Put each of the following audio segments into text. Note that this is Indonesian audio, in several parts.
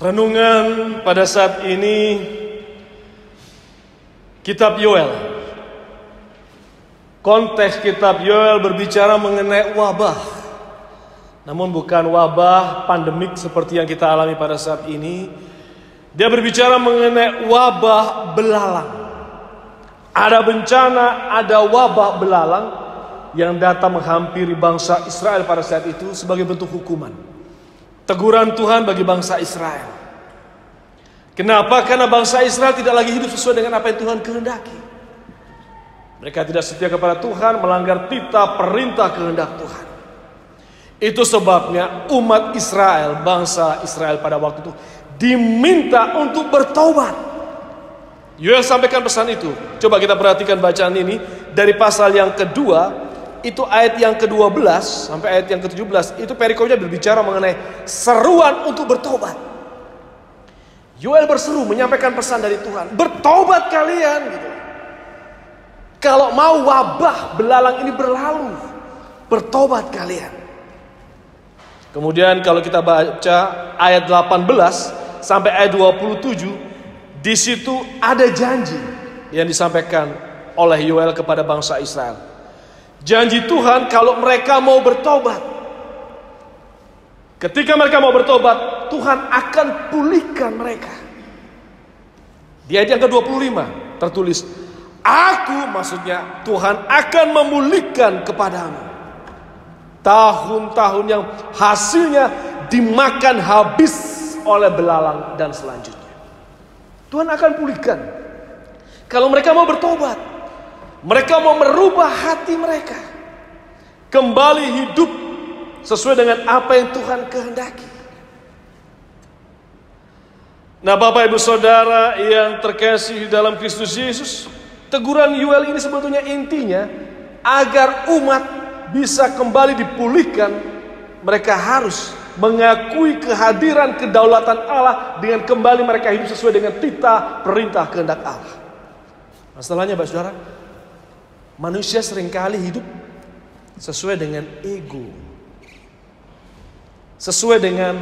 Renungan pada saat ini Kitab Yoel. Konteks Kitab Yoel berbicara mengenai wabah. Namun bukan wabah pandemik seperti yang kita alami pada saat ini. Dia berbicara mengenai wabah belalang. Ada bencana, ada wabah belalang yang datang menghampiri bangsa Israel pada saat itu sebagai bentuk hukuman. Teguran Tuhan bagi bangsa Israel. Kenapa? Karena bangsa Israel tidak lagi hidup sesuai dengan apa yang Tuhan kehendaki. Mereka tidak setia kepada Tuhan, melanggar titah perintah kehendak Tuhan. Itu sebabnya umat Israel, bangsa Israel pada waktu itu diminta untuk bertobat. Yoel sampaikan pesan itu. Coba kita perhatikan bacaan ini dari pasal yang kedua. Itu ayat yang ke-12 sampai ayat yang ke-17. Itu perikopnya berbicara mengenai seruan untuk bertobat. Yoel berseru menyampaikan pesan dari Tuhan. Bertobat kalian gitu. Kalau mau wabah belalang ini berlalu, bertobat kalian. Kemudian kalau kita baca ayat 18 sampai ayat 27, di situ ada janji yang disampaikan oleh Yoel kepada bangsa Israel. Janji Tuhan kalau mereka mau bertobat. Ketika mereka mau bertobat, Tuhan akan pulihkan mereka. Di ayat yang ke-25 tertulis, Aku, maksudnya Tuhan akan memulihkan kepadamu tahun-tahun yang hasilnya dimakan habis oleh belalang dan selanjutnya. Tuhan akan pulihkan kalau mereka mau bertobat. Mereka mau merubah hati mereka kembali hidup sesuai dengan apa yang Tuhan kehendaki. Nah, Bapak Ibu Saudara yang terkasih dalam Kristus Yesus, teguran Yoel ini sebetulnya intinya agar umat bisa kembali dipulihkan, mereka harus mengakui kehadiran kedaulatan Allah dengan kembali mereka hidup sesuai dengan titah perintah kehendak Allah. Masalahnya, Bapak Saudara, manusia seringkali hidup sesuai dengan ego, sesuai dengan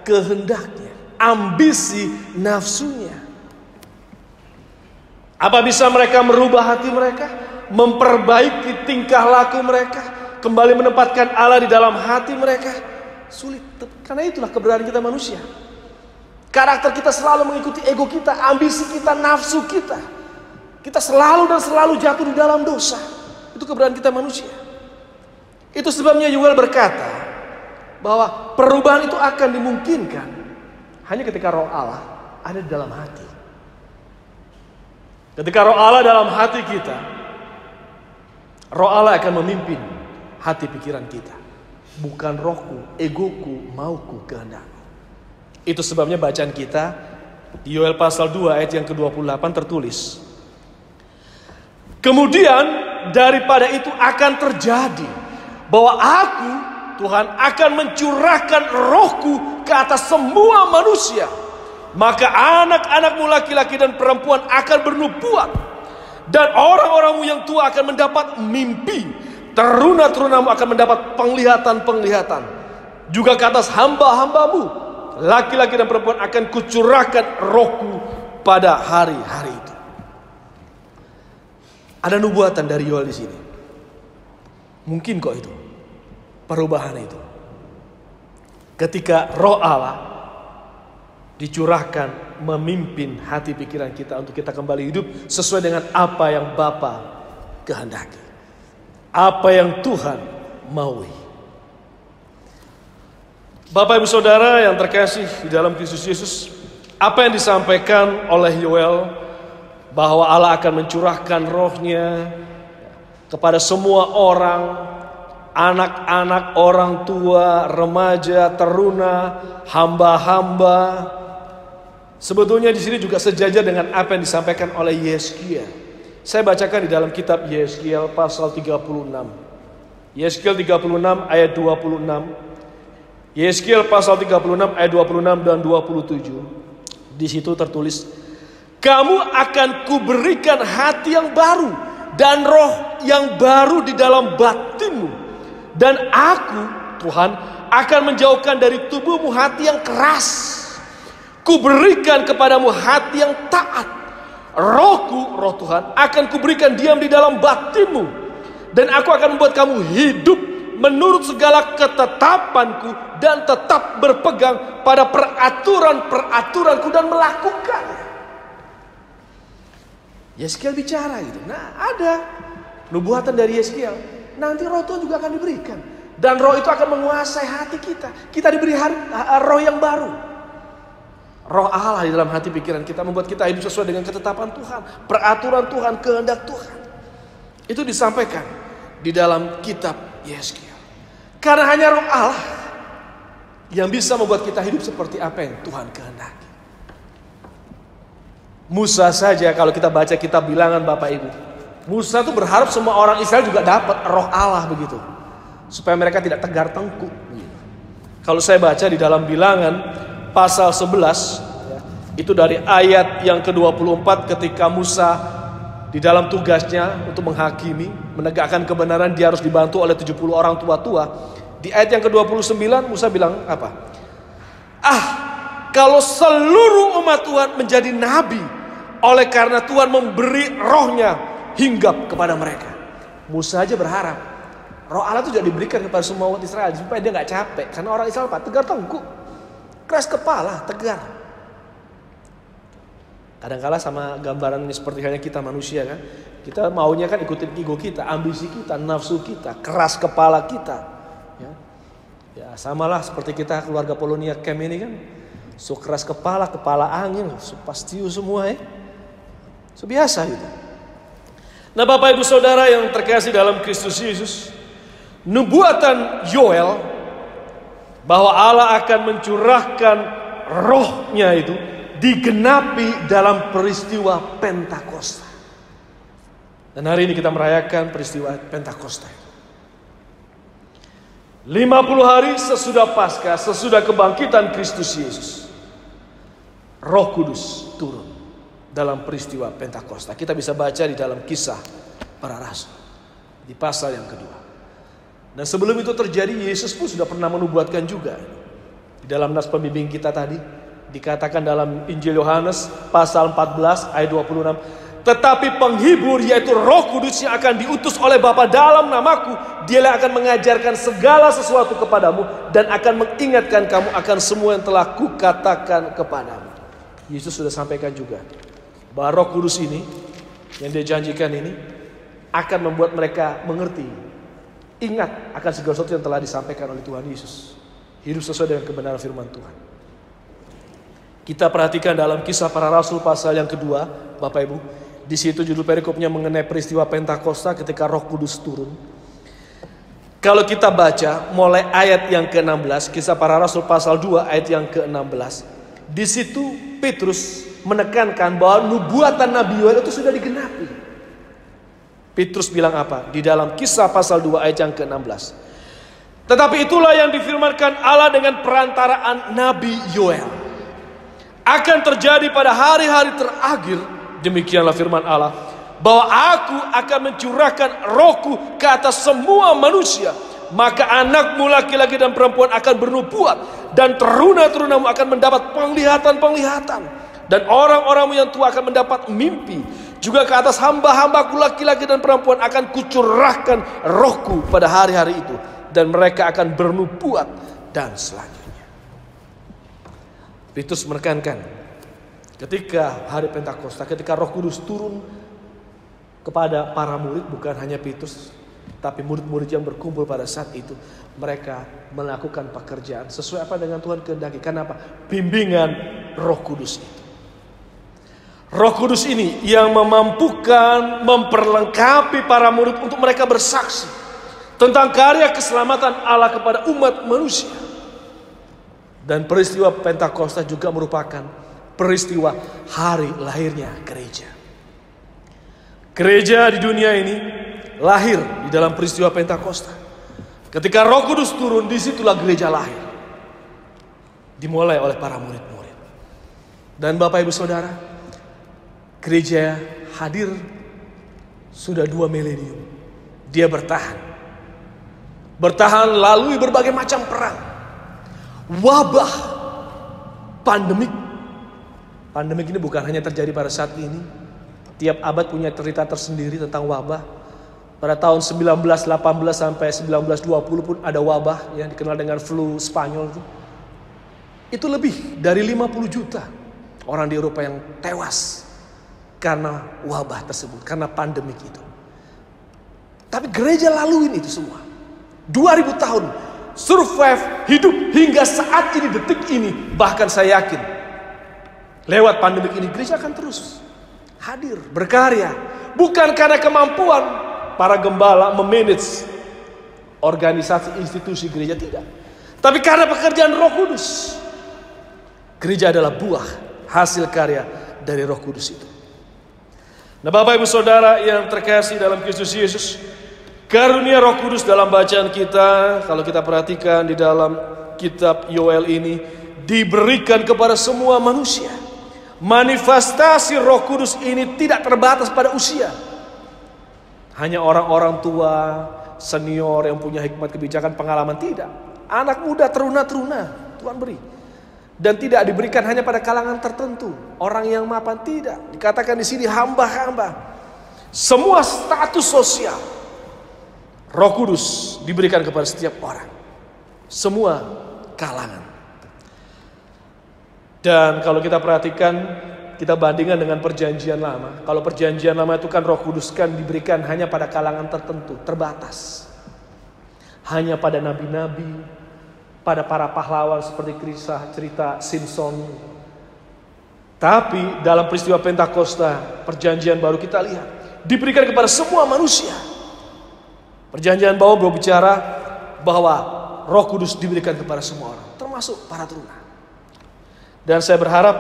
kehendaknya, ambisi nafsunya. Apa bisa mereka merubah hati mereka, memperbaiki tingkah laku mereka, kembali menempatkan Allah di dalam hati mereka? Sulit, karena itulah keberadaan kita manusia. Karakter kita selalu mengikuti ego kita, ambisi kita, nafsu kita. Kita selalu dan selalu jatuh di dalam dosa. Itu keberadaan kita manusia. Itu sebabnya Yoel berkata bahwa perubahan itu akan dimungkinkan hanya ketika roh Allah ada di dalam hati. Ketika roh Allah dalam hati kita, roh Allah akan memimpin hati pikiran kita. Bukan rohku, egoku, mauku, kehendakku. Itu sebabnya bacaan kita di Yoel pasal 2 ayat yang ke-28 tertulis, kemudian daripada itu akan terjadi bahwa aku, Tuhan, akan mencurahkan rohku ke atas semua manusia. Maka anak-anakmu laki-laki dan perempuan akan bernubuat, dan orang-orangmu yang tua akan mendapat mimpi, teruna-terunamu akan mendapat penglihatan-penglihatan. Juga ke atas hamba-hambamu laki-laki dan perempuan akan kucurahkan rohku pada hari-hari itu. Ada nubuatan dari Yoel di sini. Mungkin kok itu perubahan itu. Ketika roh Allah dicurahkan memimpin hati pikiran kita untuk kita kembali hidup sesuai dengan apa yang Bapa kehendaki. Apa yang Tuhan maui. Bapak Ibu Saudara yang terkasih di dalam Kristus Yesus, apa yang disampaikan oleh Yoel bahwa Allah akan mencurahkan rohnya kepada semua orang, anak-anak, orang tua, remaja, teruna, hamba-hamba. Sebetulnya di sini juga sejajar dengan apa yang disampaikan oleh Yeskiel. Saya bacakan di dalam kitab Yeskiel pasal 36. Yeskiel 36 ayat 26. Yeskiel pasal 36 ayat 26 dan 27. Di situ tertulis, kamu akan kuberikan hati yang baru dan roh yang baru di dalam batinmu. Dan aku, Tuhan, akan menjauhkan dari tubuhmu hati yang keras. Kuberikan kepadamu hati yang taat. Rohku, roh Tuhan, akan kuberikan diam di dalam batinmu. Dan aku akan membuat kamu hidup menurut segala ketetapanku dan tetap berpegang pada peraturan-peraturanku dan melakukannya. Yeskiel bicara gitu. Nah, ada nubuatan dari Yeskiel. Nanti roh Tuhan juga akan diberikan. Dan roh itu akan menguasai hati kita. Kita diberi roh yang baru. Roh Allah di dalam hati pikiran kita membuat kita hidup sesuai dengan ketetapan Tuhan, peraturan Tuhan, kehendak Tuhan. Itu disampaikan di dalam kitab Yeskiel. Karena hanya roh Allah yang bisa membuat kita hidup seperti apa yang Tuhan kehendaki. Musa saja kalau kita baca kitab Bilangan Bapak Ibu, Musa itu berharap semua orang Israel juga dapat roh Allah begitu, supaya mereka tidak tegar tengkuk. Kalau saya baca di dalam Bilangan pasal 11, itu dari ayat yang ke-24 ketika Musa di dalam tugasnya untuk menghakimi, menegakkan kebenaran, dia harus dibantu oleh 70 orang tua-tua. Di ayat yang ke-29 Musa bilang apa? Kalau seluruh umat Tuhan menjadi nabi, oleh karena Tuhan memberi rohnya hinggap kepada mereka. Musa aja berharap roh Allah itu juga diberikan kepada semua umat Israel supaya dia gak capek. Karena orang Israel tegar tengkuk, keras kepala, tegar. Kadang-kala sama gambaran seperti halnya kita manusia kan. Kita maunya kan ikutin ego kita, ambisi kita, nafsu kita, keras kepala kita. Ya samalah seperti kita keluarga Polonia Camp ini kan. So keras kepala, kepala angin, so pastiu semua ya. So biasa gitu. Nah Bapak Ibu Saudara yang terkasih dalam Kristus Yesus, nubuatan Yoel bahwa Allah akan mencurahkan rohnya itu digenapi dalam peristiwa Pentakosta. Dan hari ini kita merayakan peristiwa Pentakosta. 50 hari sesudah Paskah, sesudah kebangkitan Kristus Yesus, Roh Kudus turun dalam peristiwa Pentakosta. Kita bisa baca di dalam Kisah Para Rasul di pasal yang kedua. Dan sebelum itu terjadi, Yesus pun sudah pernah menubuatkan juga. Di dalam nas pembimbing kita tadi, dikatakan dalam Injil Yohanes pasal 14 ayat 26. Tetapi penghibur yaitu Roh Kudus yang akan diutus oleh Bapa dalam namaku, dialah akan mengajarkan segala sesuatu kepadamu dan akan mengingatkan kamu akan semua yang telah kukatakan kepadamu. Yesus sudah sampaikan juga bahwa Roh Kudus ini yang dia janjikan ini akan membuat mereka mengerti, ingat akan segala sesuatu yang telah disampaikan oleh Tuhan Yesus. Hidup sesuai dengan kebenaran firman Tuhan. Kita perhatikan dalam Kisah Para Rasul pasal yang kedua, Bapak Ibu. Di situ judul perikopnya mengenai peristiwa Pentakosta ketika Roh Kudus turun. Kalau kita baca mulai ayat yang ke-16, Kisah Para Rasul pasal 2 ayat yang ke-16. Di situ Petrus menekankan bahwa nubuatan Nabi Yoel itu sudah digenapi. Petrus bilang apa? Di dalam Kisah pasal 2 ayat yang ke-16. Tetapi itulah yang difirmankan Allah dengan perantaraan Nabi Yoel. Akan terjadi pada hari-hari terakhir, demikianlah firman Allah, bahwa aku akan mencurahkan rohku ke atas semua manusia. Maka anakmu laki-laki dan perempuan akan bernubuat, dan teruna-terunamu akan mendapat penglihatan-penglihatan, dan orang-orangmu yang tua akan mendapat mimpi. Juga ke atas hamba-hambaku laki-laki dan perempuan akan kucurahkan rohku pada hari-hari itu, dan mereka akan bernubuat dan selanjutnya. Petrus menekankan ketika hari Pentakosta, ketika Roh Kudus turun kepada para murid, bukan hanya Petrus, tapi murid-murid yang berkumpul pada saat itu, mereka melakukan pekerjaan sesuai apa dengan Tuhan kehendaki. Kenapa? Bimbingan Roh Kudus itu. Roh Kudus ini yang memampukan, memperlengkapi para murid untuk mereka bersaksi tentang karya keselamatan Allah kepada umat manusia. Dan peristiwa Pentakosta juga merupakan peristiwa hari lahirnya gereja. Gereja di dunia ini lahir di dalam peristiwa Pentakosta. Ketika Roh Kudus turun, disitulah gereja lahir. Dimulai oleh para murid-murid. Dan Bapak Ibu Saudara, gereja hadir sudah 2 milenium. Dia bertahan. Bertahan lalui berbagai macam perang. Wabah, pandemik, Pandemik ini bukan hanya terjadi pada saat ini. Tiap abad punya cerita tersendiri tentang wabah. Pada tahun 1918 sampai 1920 pun ada wabah yang dikenal dengan flu Spanyol itu. Itu lebih dari 50 juta orang di Eropa yang tewas karena wabah tersebut, karena pandemik itu. Tapi gereja laluin itu semua. 2000 tahun survive, hidup hingga saat ini, detik ini. Bahkan saya yakin lewat pandemik ini gereja akan terus hadir, berkarya. Bukan karena kemampuan para gembala memanage organisasi institusi gereja, tidak. Tapi karena pekerjaan Roh Kudus. Gereja adalah buah hasil karya dari Roh Kudus itu. Nah, Bapak Ibu Saudara yang terkasih dalam Kristus Yesus, karunia Roh Kudus dalam bacaan kita, kalau kita perhatikan di dalam kitab Yoel ini, diberikan kepada semua manusia. Manifestasi Roh Kudus ini tidak terbatas pada usia. Hanya orang-orang tua, senior yang punya hikmat kebijakan, pengalaman, tidak. Anak muda, teruna-teruna Tuhan beri. Dan tidak diberikan hanya pada kalangan tertentu, orang yang mapan, tidak. Dikatakan di sini hamba-hamba. Semua status sosial Roh Kudus diberikan kepada setiap orang, semua kalangan. Dan kalau kita perhatikan, kita bandingkan dengan perjanjian lama. Kalau perjanjian lama itu kan Roh Kudus kan diberikan hanya pada kalangan tertentu, terbatas. Hanya pada nabi-nabi, pada para pahlawan seperti kisah cerita Simpson. Tapi dalam peristiwa Pentakosta, perjanjian baru, kita lihat diberikan kepada semua manusia. Perjanjian baru berbicara bahwa Roh Kudus diberikan kepada semua orang, termasuk para teruna. Dan saya berharap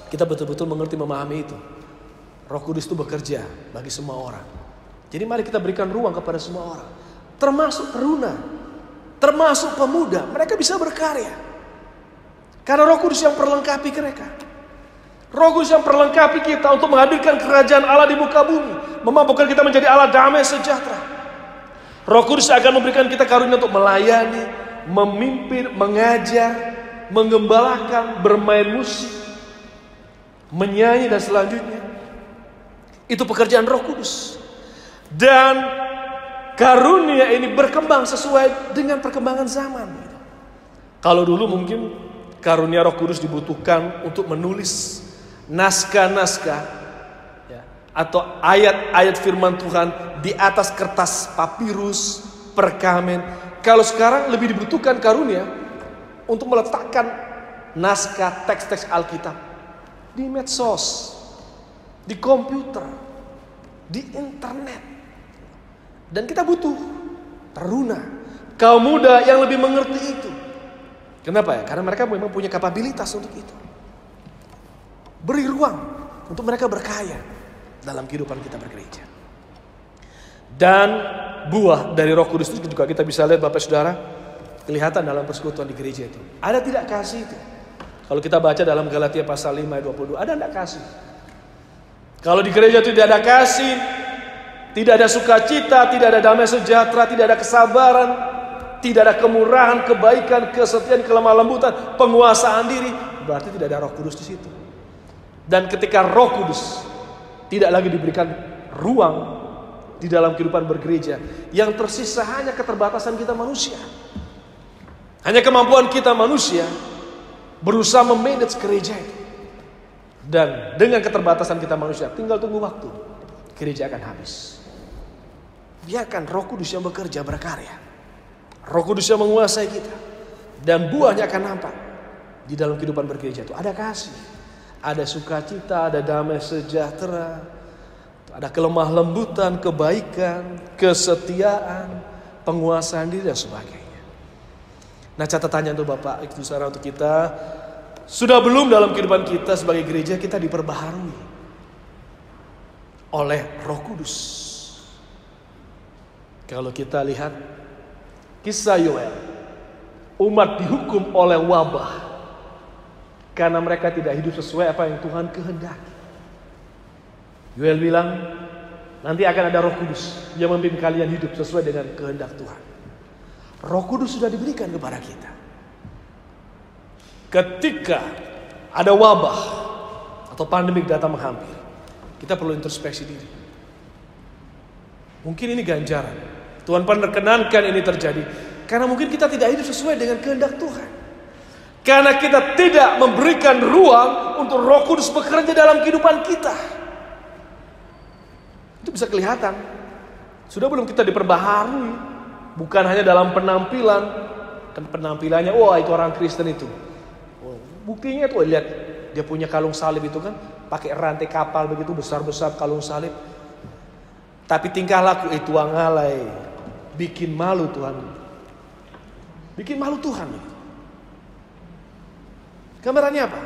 kita betul-betul mengerti, memahami itu. Roh Kudus itu bekerja bagi semua orang. Jadi mari kita berikan ruang kepada semua orang, termasuk teruna, termasuk pemuda. Mereka bisa berkarya karena Roh Kudus yang perlengkapi mereka. Roh Kudus yang perlengkapi kita untuk menghadirkan kerajaan Allah di muka bumi, memampukan kita menjadi Allah damai sejahtera. Roh Kudus akan memberikan kita karunia untuk melayani, memimpin, mengajar, menggembalakan, bermain musik, menyanyi, dan selanjutnya. Itu pekerjaan Roh Kudus. Dan karunia ini berkembang sesuai dengan perkembangan zaman. Kalau dulu mungkin karunia Roh Kudus dibutuhkan untuk menulis naskah-naskah, ya, atau ayat-ayat firman Tuhan di atas kertas papirus, perkamen. Kalau sekarang lebih dibutuhkan karunia untuk meletakkan naskah teks-teks Alkitab di medsos, di komputer, di internet. Dan kita butuh teruna, kaum muda yang lebih mengerti itu. Kenapa ya? Karena mereka memang punya kapabilitas untuk itu. Beri ruang untuk mereka berkarya dalam kehidupan kita bergereja. Dan buah dari Roh Kudus itu juga kita bisa lihat, Bapak Saudara, kelihatan dalam persekutuan di gereja itu. Ada tidak kasih itu? Kalau kita baca dalam Galatia pasal 5 ayat 22, ada tidak kasih? Kalau di gereja itu tidak ada kasih, tidak ada sukacita, tidak ada damai sejahtera, tidak ada kesabaran, tidak ada kemurahan, kebaikan, kesetiaan, kelemah lembutan, penguasaan diri, berarti tidak ada Roh Kudus di situ. Dan ketika Roh Kudus tidak lagi diberikan ruang di dalam kehidupan bergereja, yang tersisa hanya keterbatasan kita manusia. Hanya kemampuan kita manusia berusaha memanage gereja itu. Dan dengan keterbatasan kita manusia, tinggal tunggu waktu, gereja akan habis. Biarkan Roh Kudus yang bekerja, berkarya. Roh Kudus yang menguasai kita. Dan buahnya akan nampak di dalam kehidupan bergereja itu. Ada kasih, ada sukacita, ada damai sejahtera, ada kelemah lembutan, kebaikan, kesetiaan, penguasaan diri, dan sebagainya. Nah, catatannya untuk Bapak, Ibu Saudara, untuk kita, sudah belum dalam kehidupan kita sebagai gereja kita diperbaharui oleh Roh Kudus? Kalau kita lihat kisah Yoel, umat dihukum oleh wabah karena mereka tidak hidup sesuai apa yang Tuhan kehendaki. Yoel bilang, nanti akan ada Roh Kudus yang memimpin kalian hidup sesuai dengan kehendak Tuhan. Roh Kudus sudah diberikan kepada kita. Ketika ada wabah, atau pandemik datang menghampiri, kita perlu introspeksi diri. Mungkin ini ganjaran. Tuhan perkenankan ini terjadi karena mungkin kita tidak hidup sesuai dengan kehendak Tuhan. Karena kita tidak memberikan ruang untuk Roh Kudus bekerja dalam kehidupan kita. Itu bisa kelihatan. Sudah belum kita diperbaharui, bukan hanya dalam penampilan, dan penampilannya, wah itu orang Kristen itu. Buktinya tuh lihat, dia punya kalung salib itu kan, pakai rantai kapal begitu besar-besar kalung salib. Tapi tingkah laku itu angalai, bikin malu Tuhan. Bikin malu Tuhan. Gambarannya apa?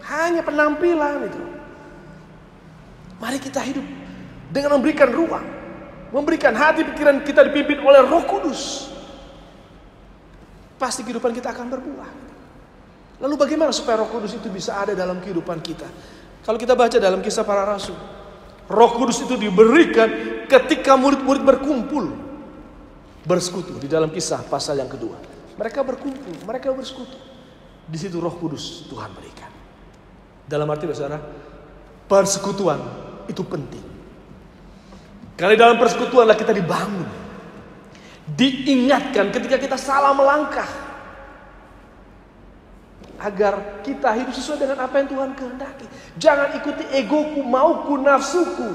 Hanya penampilan itu. Mari kita hidup dengan memberikan ruang, memberikan hati pikiran kita dipimpin oleh Roh Kudus. Pasti kehidupan kita akan berbuah. Lalu bagaimana supaya Roh Kudus itu bisa ada dalam kehidupan kita? Kalau kita baca dalam Kisah Para Rasul, Roh Kudus itu diberikan ketika murid-murid berkumpul, bersekutu. Di dalam Kisah pasal yang kedua, mereka berkumpul, mereka bersekutu. Di situ Roh Kudus Tuhan berikan. Dalam arti saudara, persekutuan itu penting. Karena dalam persekutuanlah kita dibangun, diingatkan ketika kita salah melangkah, agar kita hidup sesuai dengan apa yang Tuhan kehendaki. Jangan ikuti egoku, mauku, nafsuku,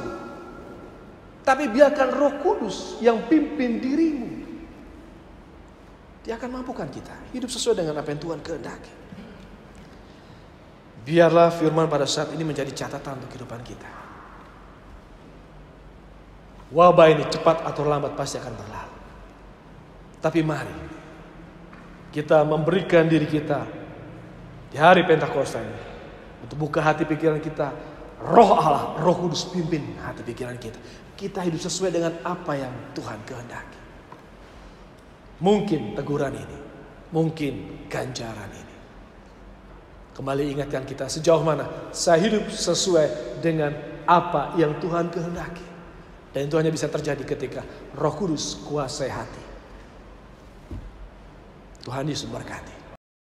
tapi biarkan Roh Kudus yang pimpin dirimu. Dia akan mampukan kita hidup sesuai dengan apa yang Tuhan kehendaki. Biarlah firman pada saat ini menjadi catatan untuk kehidupan kita. Wabah ini cepat atau lambat pasti akan berlalu. Tapi mari kita memberikan diri kita di hari Pentakosta ini untuk buka hati pikiran kita. Roh Allah, Roh Kudus pimpin hati pikiran kita. Kita hidup sesuai dengan apa yang Tuhan kehendaki. Mungkin teguran ini, mungkin ganjaran ini. Kembali ingatkan kita sejauh mana saya hidup sesuai dengan apa yang Tuhan kehendaki. Dan itu hanya bisa terjadi ketika Roh Kudus kuasai hati. Tuhan Yesus berkati.